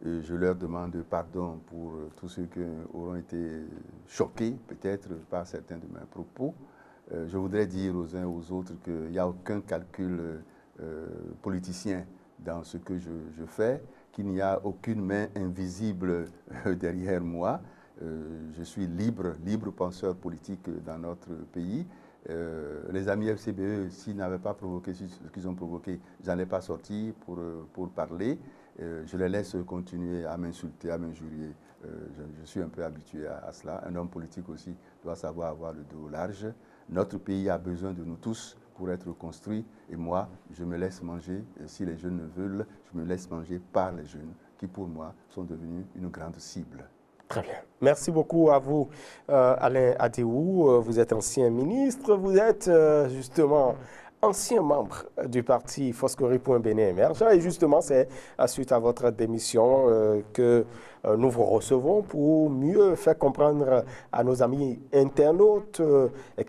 Je leur demande pardon pour tous ceux qui auront été choqués peut-être par certains de mes propos. Je voudrais dire aux uns et aux autres qu'il n'y a aucun calcul politicien dans ce que je fais, qu'il n'y a aucune main invisible derrière moi. Je suis libre penseur politique dans notre pays. Les amis FCBE, s'ils n'avaient pas provoqué ce qu'ils ont provoqué, j'en ai pas sorti pour parler. Je les laisse continuer à m'insulter, à m'injurier. Je suis un peu habitué à cela. Un homme politique aussi doit savoir avoir le dos large. Notre pays a besoin de nous tous pour être construit. Et moi, je me laisse manger. Et si les jeunes le veulent, je me laisse manger par les jeunes qui, pour moi, sont devenus une grande cible. Très bien. Merci beaucoup à vous, Alain Adiou. Vous êtes ancien ministre, vous êtes justement ancien membre du parti Foscori pour un Bénin émergent. Et justement, c'est suite à votre démission que nous vous recevons pour mieux faire comprendre à nos amis internautes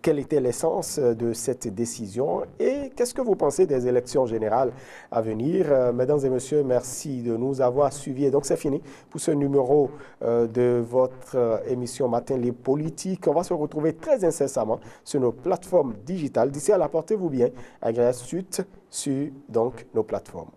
quelle était l'essence de cette décision et qu'est-ce que vous pensez des élections générales à venir. Mesdames et messieurs, merci de nous avoir suivis. Et donc, c'est fini pour ce numéro de votre émission Matin Libre Politique. On va se retrouver très incessamment sur nos plateformes digitales. D'ici là, portez-vous bien. Agréable suite sur donc, nos plateformes.